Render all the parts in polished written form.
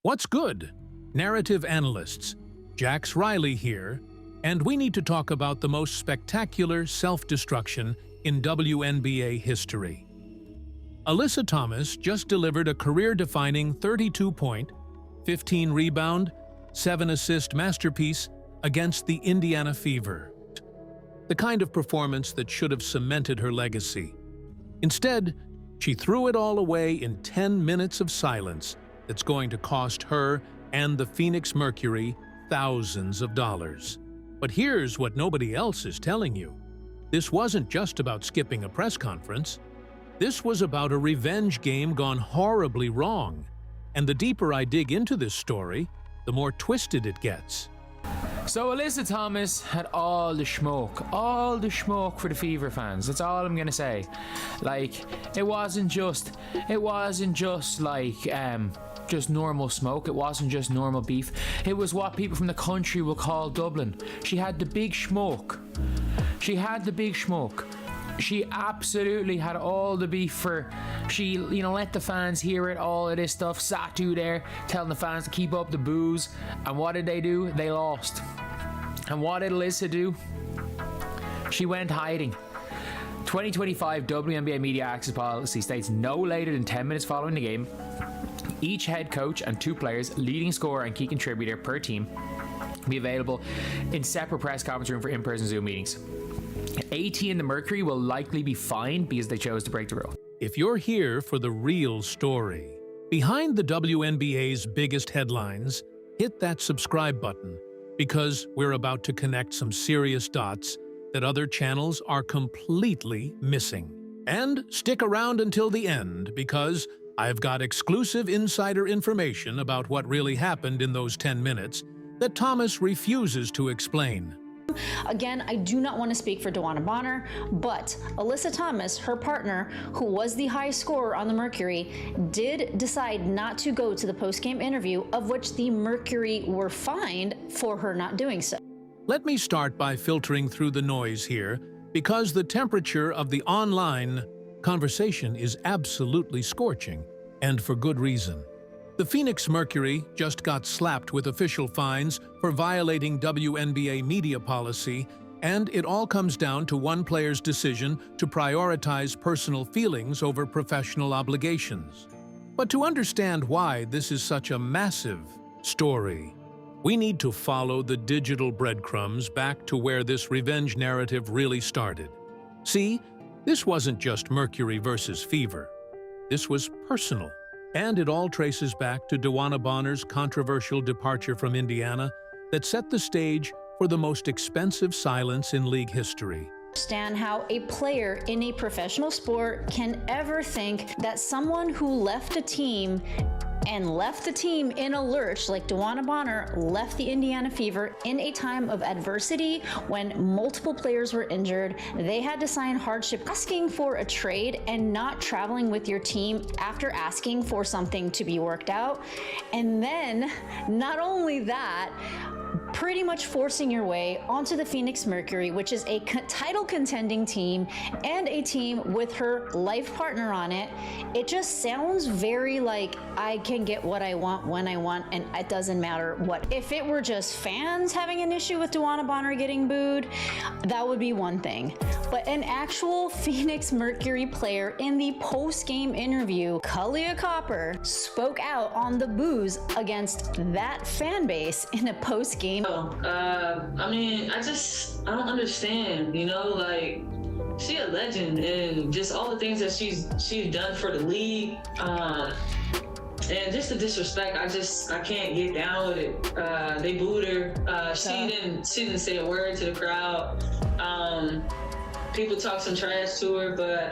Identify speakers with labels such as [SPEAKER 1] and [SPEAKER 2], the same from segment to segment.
[SPEAKER 1] What's good? Narrative analysts, Jax Riley here, and we need to talk about the most spectacular self-destruction in WNBA history. Alyssa Thomas just delivered a career-defining 32-point, 15-rebound, 7-assist masterpiece against the Indiana Fever. The kind of performance that should have cemented her legacy. Instead, she threw it all away in 10 minutes of silence that's going to cost her and the Phoenix Mercury thousands of dollars. But here's what nobody else is telling you. This wasn't just about skipping a press conference. This was about a revenge game gone horribly wrong. And the deeper I dig into this story, the more twisted it gets.
[SPEAKER 2] So Alyssa Thomas had all the smoke for the Fever fans. That's all I'm gonna say. Like, it wasn't just like just normal smoke. It wasn't just normal beef. It was what people from the country will call Dublin. She had the big smoke. She absolutely had all the beef for. She, let the fans hear it, all of this stuff. Satu there, telling the fans to keep up the booze. And what did they do? They lost. And what did Alyssa do? She went hiding. 2025 WNBA media access policy states no later than 10 minutes following the game, each head coach and 2 players, leading scorer and key contributor per team, be available in separate press conference room for in-person Zoom meetings. AT and the Mercury will likely be fined because they chose to break the rule.
[SPEAKER 1] If you're here for the real story, behind the WNBA's biggest headlines, hit that subscribe button because we're about to connect some serious dots that other channels are completely missing. And stick around until the end because I've got exclusive insider information about what really happened in those 10 minutes that Thomas refuses to explain.
[SPEAKER 3] Again, I do not want to speak for DeWanna Bonner, but Alyssa Thomas, her partner, who was the high scorer on the Mercury, did decide not to go to the post-game interview, of which the Mercury were fined for her not doing so.
[SPEAKER 1] Let me start by filtering through the noise here, because the temperature of the online conversation is absolutely scorching, and for good reason. The Phoenix Mercury just got slapped with official fines for violating WNBA media policy, and it all comes down to one player's decision to prioritize personal feelings over professional obligations. But to understand why this is such a massive story, we need to follow the digital breadcrumbs back to where this revenge narrative really started. See, this wasn't just Mercury versus Fever. This was personal. And it all traces back to DeWanna Bonner's controversial departure from Indiana that set the stage for the most expensive silence in league history.
[SPEAKER 3] Understand how a player in a professional sport can ever think that someone who left a team in a lurch, like DeWanna Bonner left the Indiana Fever in a time of adversity when multiple players were injured. They had to sign hardship, asking for a trade and not traveling with your team after asking for something to be worked out. And then, not only that, pretty much forcing your way onto the Phoenix Mercury, which is a title contending team and a team with her life partner on it. It just sounds very like I can get what I want when I want, and it doesn't matter what. If it were just fans having an issue with DeWanna Bonner getting booed, that would be one thing. But an actual Phoenix Mercury player in the post-game interview, Kalia Copper, spoke out on the boos against that fan base in a post-game.
[SPEAKER 4] I don't understand, like, she a legend, and just all the things that she's done for the league, and just the disrespect, I can't get down with it. They booed her. She didn't say a word to the crowd. People talk some trash to her, but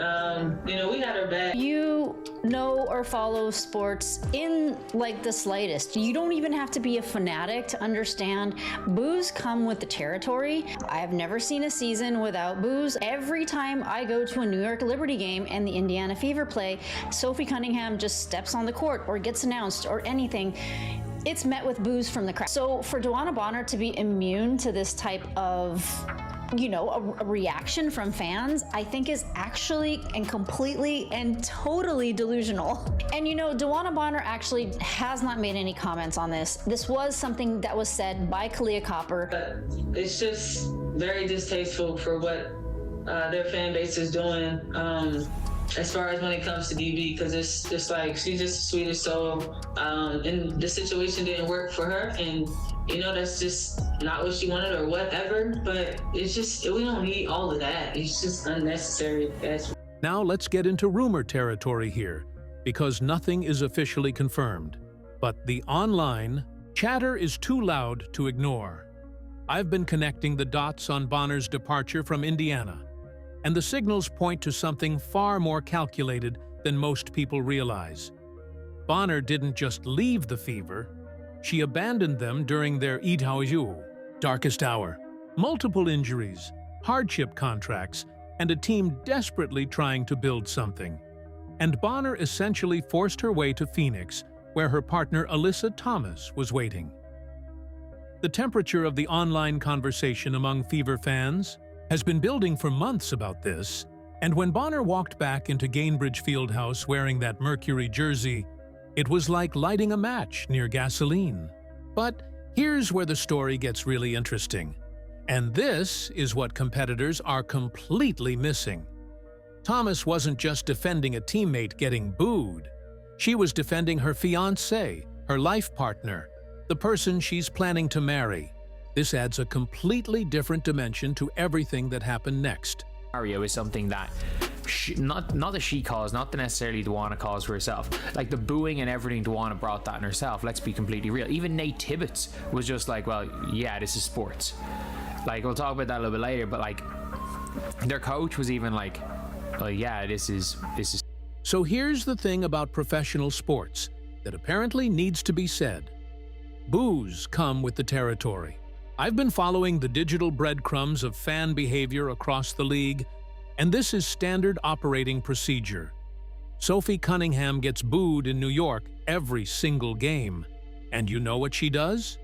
[SPEAKER 4] we had her back.
[SPEAKER 3] You know or follow sports in like the slightest. You don't even have to be a fanatic to understand boos come with the territory. I have never seen a season without boos. Every time I go to a New York Liberty game and the Indiana Fever play, Sophie Cunningham just steps on the court or gets announced or anything, it's met with boos from the crowd. So for DeWanna Bonner to be immune to this type of a reaction from fans, I think is actually and completely and totally delusional. And DeWanna Bonner actually has not made any comments on this. This was something that was said by Kalia Copper.
[SPEAKER 4] It's just very distasteful for what their fan base is doing, as far as when it comes to DB, because it's just like, she's just the sweetest soul, and the situation didn't work for her, and that's just not what she wanted or whatever, but it's just, we don't need all of that. It's just unnecessary.
[SPEAKER 1] Now let's get into rumor territory here, because nothing is officially confirmed. But the online chatter is too loud to ignore. I've been connecting the dots on Bonner's departure from Indiana, and the signals point to something far more calculated than most people realize. Bonner didn't just leave the Fever, she abandoned them during their darkest hour. Multiple injuries, hardship contracts, and a team desperately trying to build something. And Bonner essentially forced her way to Phoenix, where her partner Alyssa Thomas was waiting. The temperature of the online conversation among Fever fans has been building for months about this, and when Bonner walked back into Gainbridge Fieldhouse wearing that Mercury jersey, it was like lighting a match near gasoline. But here's where the story gets really interesting. And this is what competitors are completely missing. Thomas wasn't just defending a teammate getting booed. She was defending her fiancé, her life partner, the person she's planning to marry. This adds a completely different dimension to everything that happened next.
[SPEAKER 2] Scenario is something that not that she caused, not that necessarily DeWanna caused for herself. Like the booing and everything, DeWanna brought that in herself. Let's be completely real. Even Nate Tibbetts was just like, well, yeah, this is sports. Like, we'll talk about that a little bit later, but like their coach was even like, oh yeah, this is.
[SPEAKER 1] So here's the thing about professional sports that apparently needs to be said. Boos come with the territory. I've been following the digital breadcrumbs of fan behavior across the league, and this is standard operating procedure. Sophie Cunningham gets booed in New York every single game. And you know what she does?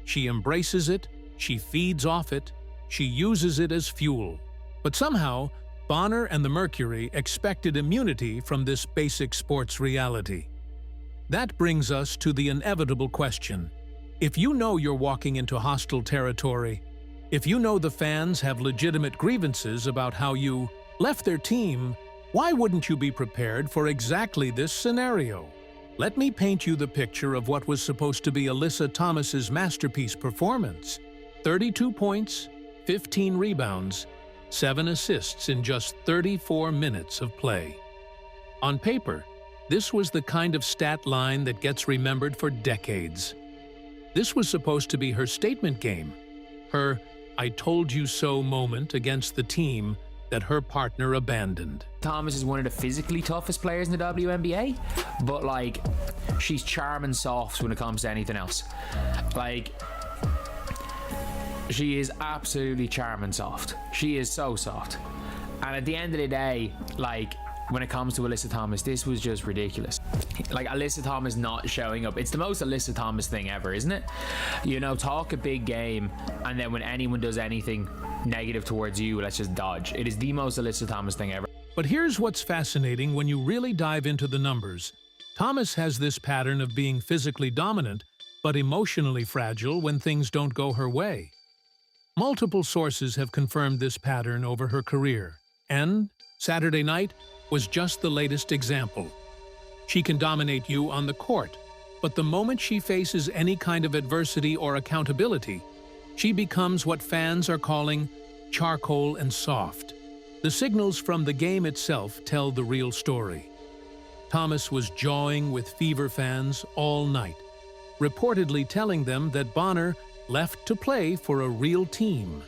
[SPEAKER 1] She embraces it, she feeds off it, she uses it as fuel. But somehow, Bonner and the Mercury expected immunity from this basic sports reality. That brings us to the inevitable question. If you know you're walking into hostile territory, if you know the fans have legitimate grievances about how you left their team, why wouldn't you be prepared for exactly this scenario? Let me paint you the picture of what was supposed to be Alyssa Thomas's masterpiece performance. 32 points, 15 rebounds, 7 assists in just 34 minutes of play. On paper, this was the kind of stat line that gets remembered for decades. This was supposed to be her statement game, her "I told you so" moment against the team that her partner abandoned.
[SPEAKER 2] Thomas is one of the physically toughest players in the WNBA, but like, she's charm and soft when it comes to anything else. Like, she is absolutely charm and soft. She is so soft. And at the end of the day, like, when it comes to Alyssa Thomas, this was just ridiculous. Like, Alyssa Thomas not showing up. It's the most Alyssa Thomas thing ever, isn't it? Talk a big game, and then when anyone does anything negative towards you, let's just dodge. It is the most Alyssa Thomas thing ever.
[SPEAKER 1] But here's what's fascinating when you really dive into the numbers. Thomas has this pattern of being physically dominant, but emotionally fragile when things don't go her way. Multiple sources have confirmed this pattern over her career, and Saturday night was just the latest example. She can dominate you on the court, but the moment she faces any kind of adversity or accountability, she becomes what fans are calling charcoal and soft. The signals from the game itself tell the real story. Thomas was jawing with Fever fans all night, reportedly telling them that Bonner left to play for a real team.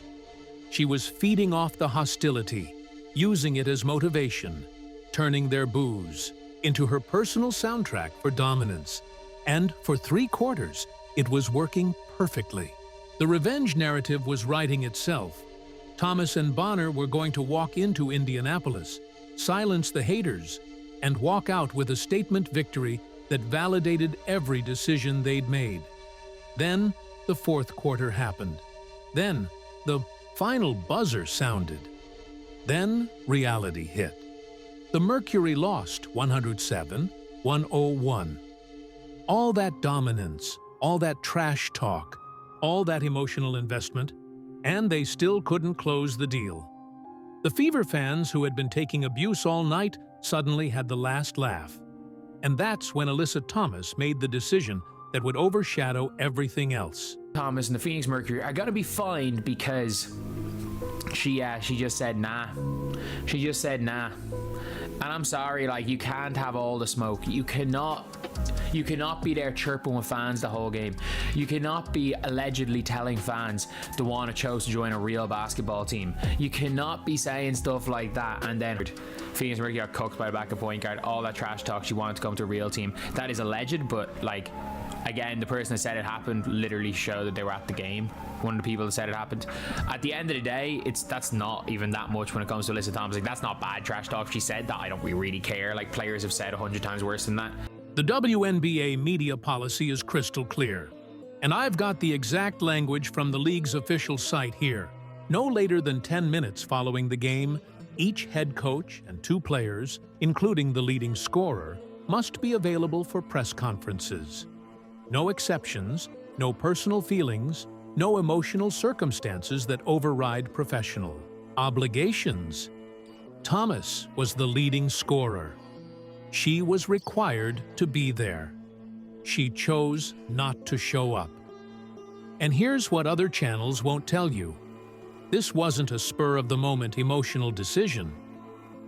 [SPEAKER 1] She was feeding off the hostility, using it as motivation, turning their boos into her personal soundtrack for dominance. And for 3 quarters, it was working perfectly. The revenge narrative was writing itself. Thomas and Bonner were going to walk into Indianapolis, silence the haters, and walk out with a statement victory that validated every decision they'd made. Then, the 4th quarter happened. Then, the final buzzer sounded. Then reality hit. The Mercury lost 107-101. All that dominance, all that trash talk, all that emotional investment, and they still couldn't close the deal. The Fever fans who had been taking abuse all night suddenly had the last laugh. And that's when Alyssa Thomas made the decision that would overshadow everything else.
[SPEAKER 2] Thomas and the Phoenix Mercury are gonna be fined because she just said nah. She just said nah. And I'm sorry, like, you can't have all the smoke. You cannot be there chirping with fans the whole game. You cannot be allegedly telling fans DeWanna chose to join a real basketball team. You cannot be saying stuff like that and then Phoenix Mercury got cooked by a backup point guard, all that trash talk, she wanted to come to a real team. That is alleged, but like, again, the person that said it happened literally showed that they were at the game. One of the people that said it happened. At the end of the day, that's not even that much when it comes to Alyssa Thomas. Like, that's not bad trash talk. If she said that, I don't really care. Like, players have said 100 times worse than that.
[SPEAKER 1] The WNBA media policy is crystal clear, and I've got the exact language from the league's official site here. No later than 10 minutes following the game, each head coach and 2 players, including the leading scorer, must be available for press conferences. No exceptions, no personal feelings, no emotional circumstances that override professional obligations. Thomas was the leading scorer. She was required to be there. She chose not to show up. And here's what other channels won't tell you. This wasn't a spur-of-the-moment emotional decision.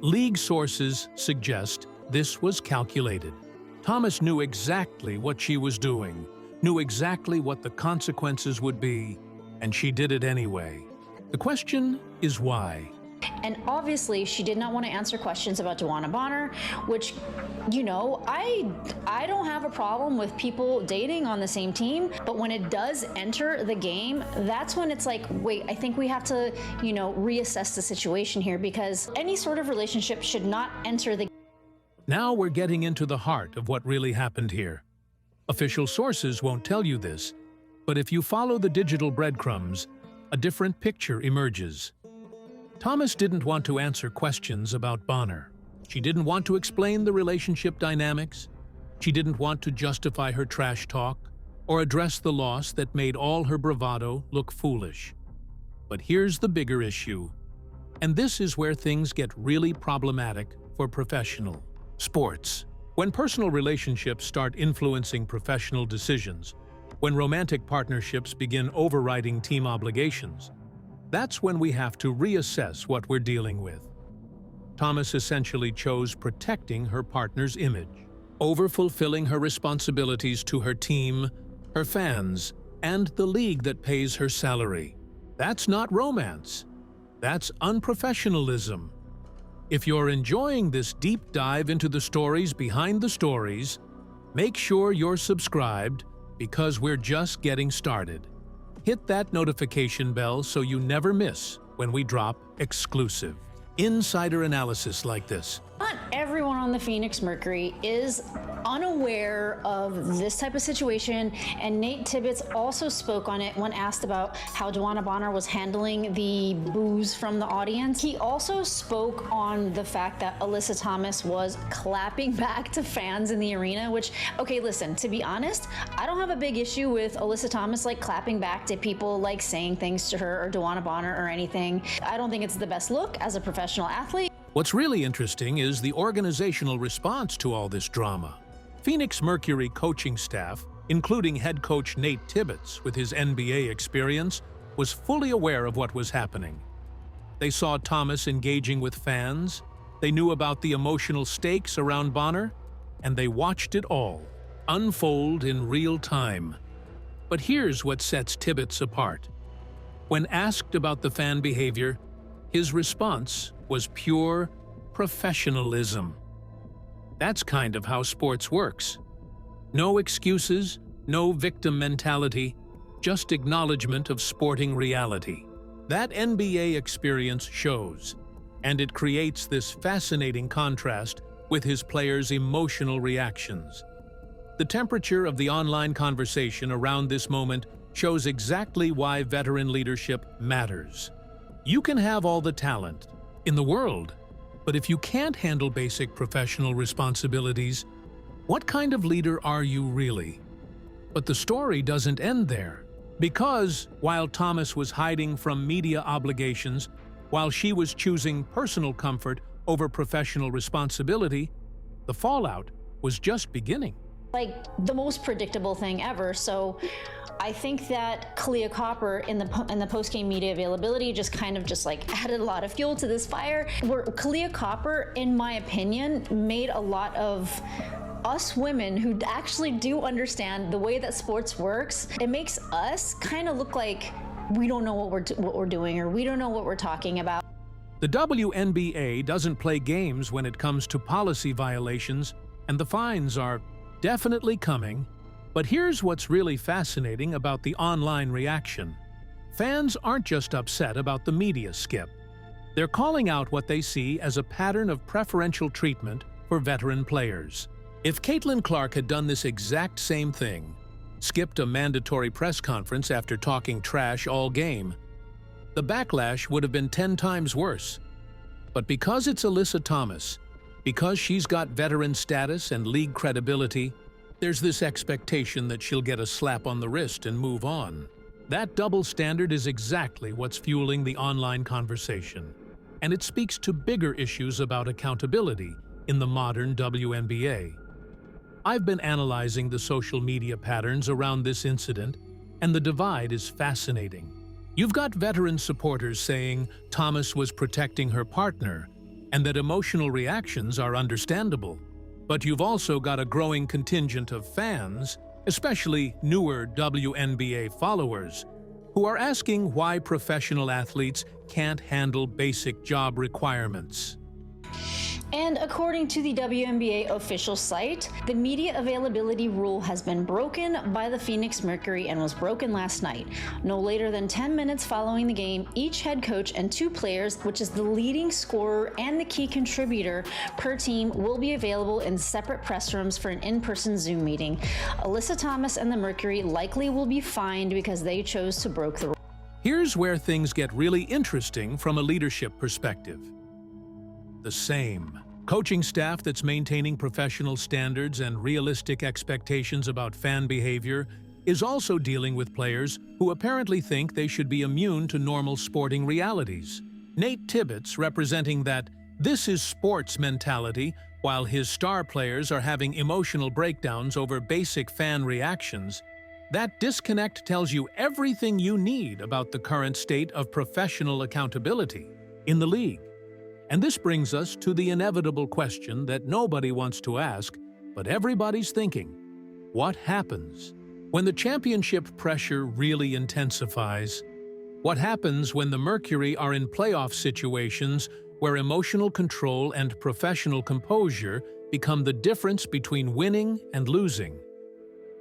[SPEAKER 1] League sources suggest this was calculated. Thomas knew exactly what she was doing, knew exactly what the consequences would be, and she did it anyway. The question is why?
[SPEAKER 3] And obviously, she did not want to answer questions about DeWanna Bonner, which, you know, I don't have a problem with people dating on the same team, but when it does enter the game, that's when it's like, wait, I think we have to, you know, reassess the situation here, because any sort of relationship should not enter the game.
[SPEAKER 1] Now we're getting into the heart of what really happened here. Official sources won't tell you this, but if you follow the digital breadcrumbs, a different picture emerges. Thomas didn't want to answer questions about Bonner. She didn't want to explain the relationship dynamics. She didn't want to justify her trash talk or address the loss that made all her bravado look foolish. But here's the bigger issue, and this is where things get really problematic for professional sports. When personal relationships start influencing professional decisions, when romantic partnerships begin overriding team obligations, that's when we have to reassess what we're dealing with. Thomas essentially chose protecting her partner's image, over-fulfilling her responsibilities to her team, her fans, and the league that pays her salary. That's not romance. That's unprofessionalism. If you're enjoying this deep dive into the stories behind the stories, make sure you're subscribed, because we're just getting started. Hit that notification bell so you never miss when we drop exclusive insider analysis like this.
[SPEAKER 3] Not everyone on the Phoenix Mercury is unaware of this type of situation, and Nate Tibbetts also spoke on it when asked about how DeWanna Bonner was handling the boos from the audience. He also spoke on the fact that Alyssa Thomas was clapping back to fans in the arena, which, okay, listen, to be honest, I don't have a big issue with Alyssa Thomas like clapping back to people, like saying things to her or DeWanna Bonner or anything. I don't think it's the best look as a professional athlete.
[SPEAKER 1] What's really interesting is the organizational response to all this drama. Phoenix Mercury coaching staff, including head coach Nate Tibbetts with his NBA experience, was fully aware of what was happening. They saw Thomas engaging with fans, they knew about the emotional stakes around Bonner, and they watched it all unfold in real time. But here's what sets Tibbetts apart. When asked about the fan behavior, his response was pure professionalism. That's kind of how sports works. No excuses, no victim mentality, just acknowledgement of sporting reality. That NBA experience shows, and it creates this fascinating contrast with his players' emotional reactions. The temperature of the online conversation around this moment shows exactly why veteran leadership matters. You can have all the talent in the world, but if you can't handle basic professional responsibilities, what kind of leader are you really? But the story doesn't end there, because while Thomas was hiding from media obligations, while she was choosing personal comfort over professional responsibility, the fallout was just beginning.
[SPEAKER 3] Like the most predictable thing ever. So I think that Kalia Copper in the post-game media availability just added a lot of fuel to this fire. Where Kalia Copper, in my opinion, made a lot of us women who actually do understand the way that sports works, it makes us kind of look like we don't know what we're doing, or we don't know what we're talking about.
[SPEAKER 1] The WNBA doesn't play games when it comes to policy violations, and the fines are definitely coming. But here's what's really fascinating about the online reaction. Fans aren't just upset about the media skip. They're calling out what they see as a pattern of preferential treatment for veteran players. If Caitlin Clark had done this exact same thing, skipped a mandatory press conference after talking trash all game, the backlash would have been 10 times worse. But because it's Alyssa Thomas, because she's got veteran status and league credibility, there's this expectation that she'll get a slap on the wrist and move on. That double standard is exactly what's fueling the online conversation, and it speaks to bigger issues about accountability in the modern WNBA. I've been analyzing the social media patterns around this incident, and the divide is fascinating. You've got veteran supporters saying Thomas was protecting her partner and that emotional reactions are understandable. But you've also got a growing contingent of fans, especially newer WNBA followers, who are asking why professional athletes can't handle basic job requirements.
[SPEAKER 3] And according to the WNBA official site, the media availability rule has been broken by the Phoenix Mercury and was broken last night. No later than 10 minutes following the game, each head coach and 2 players, which is the leading scorer and the key contributor per team, will be available in separate press rooms for an in-person Zoom meeting. Alyssa Thomas and the Mercury likely will be fined because they chose to break the rule.
[SPEAKER 1] Here's where things get really interesting from a leadership perspective. The same coaching staff that's maintaining professional standards and realistic expectations about fan behavior is also dealing with players who apparently think they should be immune to normal sporting realities. Nate Tibbetts representing that this is sports mentality, while his star players are having emotional breakdowns over basic fan reactions. That disconnect tells you everything you need about the current state of professional accountability in the league. And this brings us to the inevitable question that nobody wants to ask, but everybody's thinking. What happens when the championship pressure really intensifies? What happens when the Mercury are in playoff situations where emotional control and professional composure become the difference between winning and losing?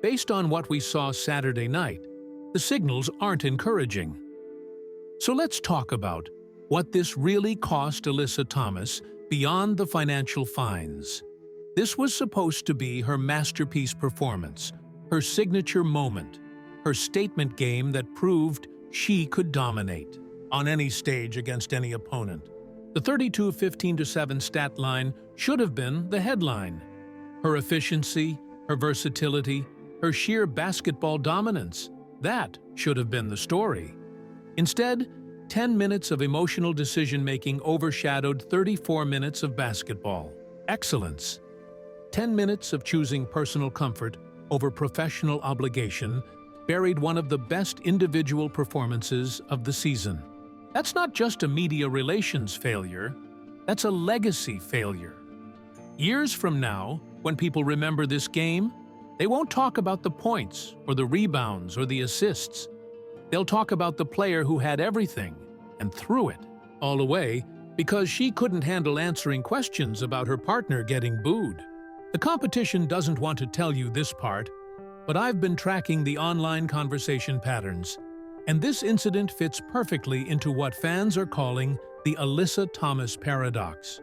[SPEAKER 1] Based on what we saw Saturday night, the signals aren't encouraging. So let's talk about what this really cost Alyssa Thomas beyond the financial fines. This was supposed to be her masterpiece performance, her signature moment, her statement game that proved she could dominate on any stage against any opponent. The 32-15-7 stat line should have been the headline. Her efficiency, her versatility, her sheer basketball dominance, that should have been the story. Instead, 10 minutes of emotional decision-making overshadowed 34 minutes of basketball. Excellence. 10 minutes of choosing personal comfort over professional obligation buried one of the best individual performances of the season. That's not just a media relations failure, that's a legacy failure. Years from now, when people remember this game, they won't talk about the points or the rebounds or the assists. They'll talk about the player who had everything and threw it all away because she couldn't handle answering questions about her partner getting booed. The competition doesn't want to tell you this part, but I've been tracking the online conversation patterns, and this incident fits perfectly into what fans are calling the Alyssa Thomas paradox.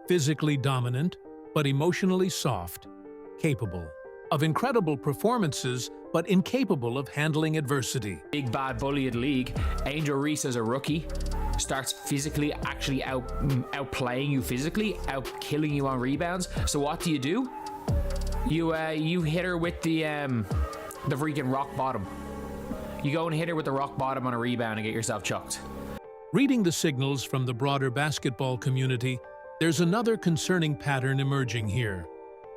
[SPEAKER 1] Physically dominant, but emotionally soft, capable of incredible performances, but incapable of handling adversity.
[SPEAKER 2] Big bad bully in the league. Angel Reese as a rookie. starts physically actually outplaying you physically, out killing you on rebounds. So what do? You hit her with the freaking rock bottom. You go and hit her with the rock bottom on a rebound and get yourself chucked.
[SPEAKER 1] Reading the signals from the broader basketball community, there's another concerning pattern emerging here.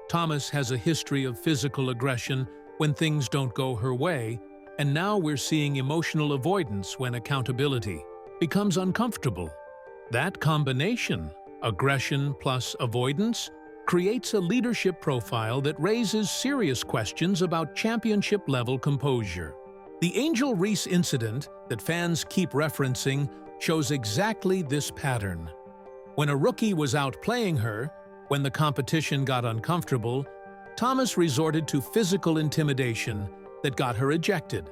[SPEAKER 1] Thomas has a history of physical aggression when things don't go her way, and now we're seeing emotional avoidance when accountability becomes uncomfortable. That combination, aggression plus avoidance, creates a leadership profile that raises serious questions about championship-level composure. The Angel Reese incident that fans keep referencing shows exactly this pattern. When a rookie was outplaying her, when the competition got uncomfortable, Thomas resorted to physical intimidation that got her ejected.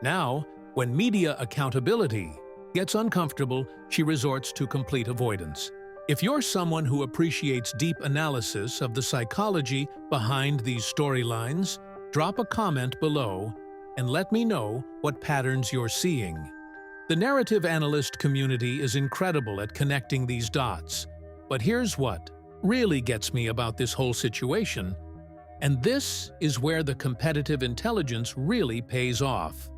[SPEAKER 1] Now, when media accountability gets uncomfortable, she resorts to complete avoidance. If you're someone who appreciates deep analysis of the psychology behind these storylines, drop a comment below and let me know what patterns you're seeing. The narrative analyst community is incredible at connecting these dots, but here's what really gets me about this whole situation, and this is where the competitive intelligence really pays off.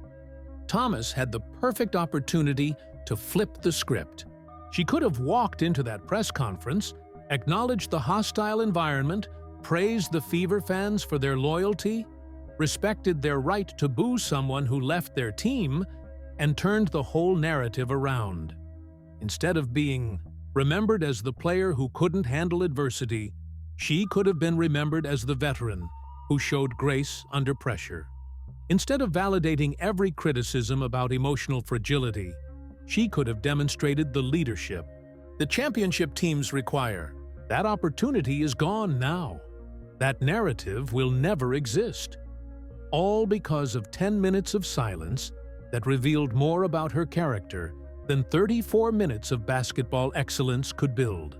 [SPEAKER 1] Thomas had the perfect opportunity to flip the script. She could have walked into that press conference, acknowledged the hostile environment, praised the Fever fans for their loyalty, respected their right to boo someone who left their team, and turned the whole narrative around. Instead of being remembered as the player who couldn't handle adversity, she could have been remembered as the veteran who showed grace under pressure. Instead of validating every criticism about emotional fragility, she could have demonstrated the leadership the championship teams require. That opportunity is gone now. That narrative will never exist. All because of 10 minutes of silence that revealed more about her character than 34 minutes of basketball excellence could build.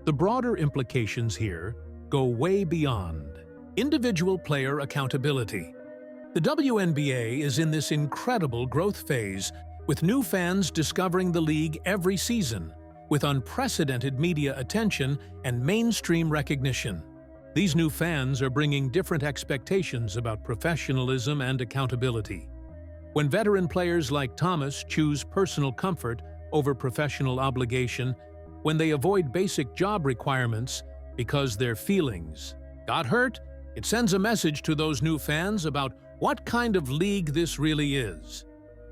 [SPEAKER 1] The broader implications here go way beyond individual player accountability. The WNBA is in this incredible growth phase, with new fans discovering the league every season, with unprecedented media attention and mainstream recognition. These new fans are bringing different expectations about professionalism and accountability. When veteran players like Thomas choose personal comfort over professional obligation, when they avoid basic job requirements because their feelings got hurt, it sends a message to those new fans about what kind of league this really is.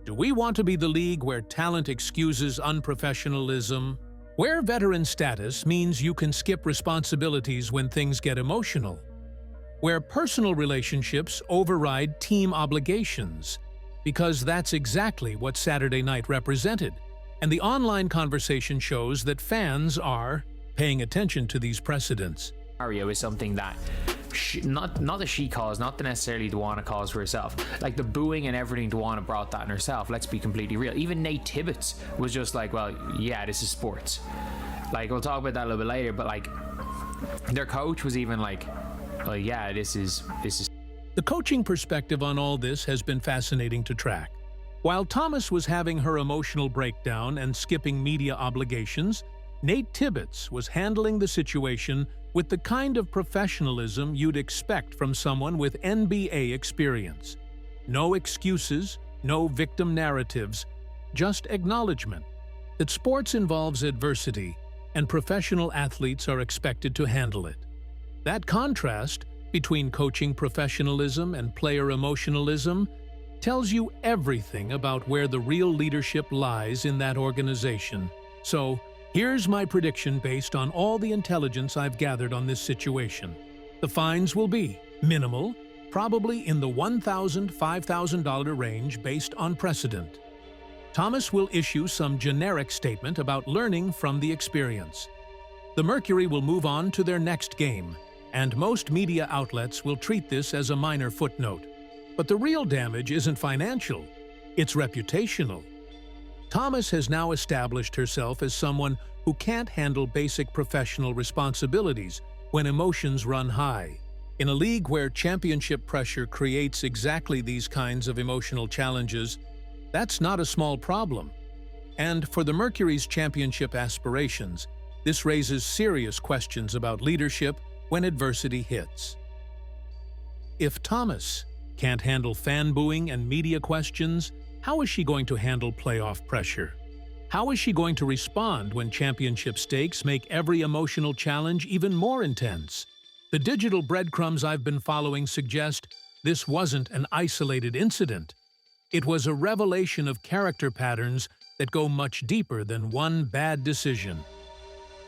[SPEAKER 1] Do we want to be the league where talent excuses unprofessionalism? Where veteran status means you can skip responsibilities when things get emotional? Where personal relationships override team obligations? Because that's exactly what Saturday night represented. And the online conversation shows that fans are paying attention to these precedents.
[SPEAKER 2] Scenario is something that not that she caused, not that necessarily DeWanna caused for herself. Like the booing and everything, DeWanna brought that in herself. Let's be completely real. Even Nate Tibbetts was just like, well, yeah, this is sports. Like, we'll talk about that a little bit later, but like their coach was even like, well, yeah, this is.
[SPEAKER 1] The coaching perspective on all this has been fascinating to track. While Thomas was having her emotional breakdown and skipping media obligations, Nate Tibbetts was handling the situation with the kind of professionalism you'd expect from someone with NBA experience. No excuses, no victim narratives, just acknowledgement that sports involves adversity and professional athletes are expected to handle it. That contrast between coaching professionalism and player emotionalism tells you everything about where the real leadership lies in that organization. So, here's my prediction based on all the intelligence I've gathered on this situation. The fines will be minimal, probably in the $1,000 to $5,000 range based on precedent. Thomas will issue some generic statement about learning from the experience. The Mercury will move on to their next game, and most media outlets will treat this as a minor footnote. But the real damage isn't financial, it's reputational. Thomas has now established herself as someone who can't handle basic professional responsibilities when emotions run high. In a league where championship pressure creates exactly these kinds of emotional challenges, that's not a small problem. And for the Mercury's championship aspirations, this raises serious questions about leadership when adversity hits. If Thomas can't handle fan booing and media questions, how is she going to handle playoff pressure? How is she going to respond when championship stakes make every emotional challenge even more intense? The digital breadcrumbs I've been following suggest this wasn't an isolated incident. It was a revelation of character patterns that go much deeper than one bad decision.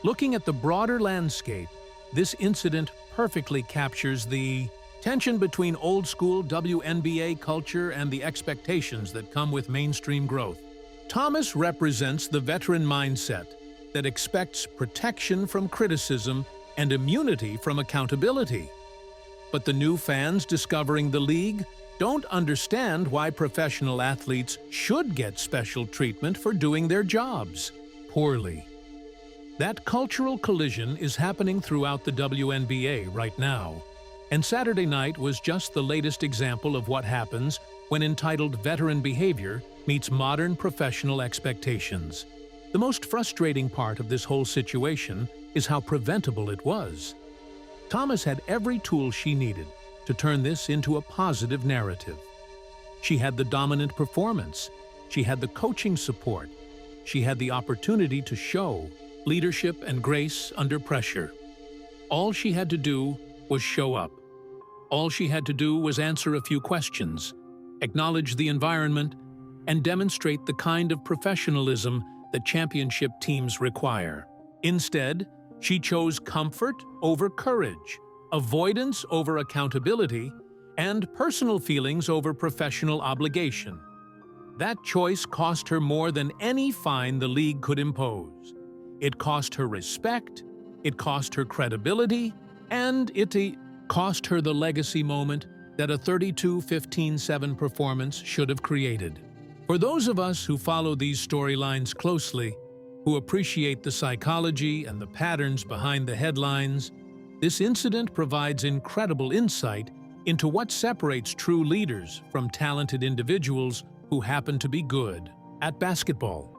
[SPEAKER 1] Looking at the broader landscape, this incident perfectly captures the tension between old-school WNBA culture and the expectations that come with mainstream growth. Thomas represents the veteran mindset that expects protection from criticism and immunity from accountability. But the new fans discovering the league don't understand why professional athletes should get special treatment for doing their jobs poorly. That cultural collision is happening throughout the WNBA right now. And Saturday night was just the latest example of what happens when entitled veteran behavior meets modern professional expectations. The most frustrating part of this whole situation is how preventable it was. Thomas had every tool she needed to turn this into a positive narrative. She had the dominant performance. She had the coaching support. She had the opportunity to show leadership and grace under pressure. All she had to do was show up. All she had to do was answer a few questions, acknowledge the environment, and demonstrate the kind of professionalism that championship teams require. Instead, she chose comfort over courage, avoidance over accountability, and personal feelings over professional obligation. That choice cost her more than any fine the league could impose. It cost her respect, it cost her credibility, and it cost her the legacy moment that a 32-15-7 performance should have created. For those of us who follow these storylines closely, who appreciate the psychology and the patterns behind the headlines, this incident provides incredible insight into what separates true leaders from talented individuals who happen to be good at basketball.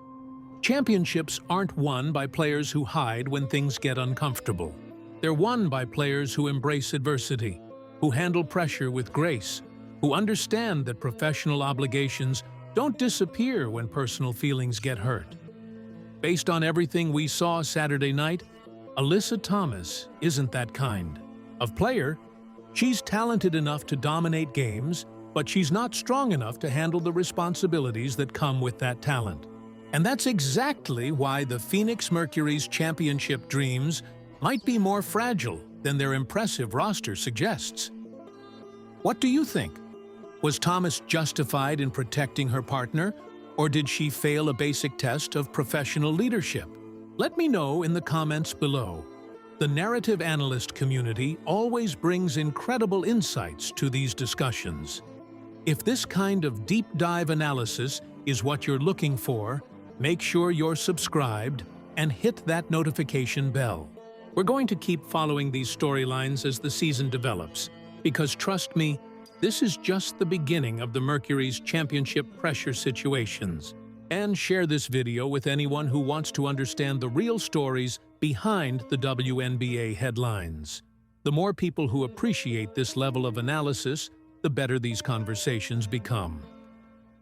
[SPEAKER 1] Championships aren't won by players who hide when things get uncomfortable. They're won by players who embrace adversity, who handle pressure with grace, who understand that professional obligations don't disappear when personal feelings get hurt. Based on everything we saw Saturday night, Alyssa Thomas isn't that kind of player. She's talented enough to dominate games, but she's not strong enough to handle the responsibilities that come with that talent. And that's exactly why the Phoenix Mercury's championship dreams might be more fragile than their impressive roster suggests. What do you think? Was Thomas justified in protecting her partner, or did she fail a basic test of professional leadership? Let me know in the comments below. The narrative analyst community always brings incredible insights to these discussions. If this kind of deep dive analysis is what you're looking for, make sure you're subscribed and hit that notification bell. We're going to keep following these storylines as the season develops, because trust me, this is just the beginning of the Mercury's championship pressure situations. And share this video with anyone who wants to understand the real stories behind the WNBA headlines. The more people who appreciate this level of analysis, the better these conversations become.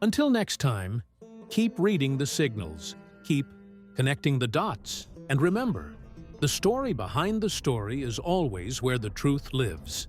[SPEAKER 1] Until next time, keep reading the signals, keep connecting the dots, and remember, the story behind the story is always where the truth lives.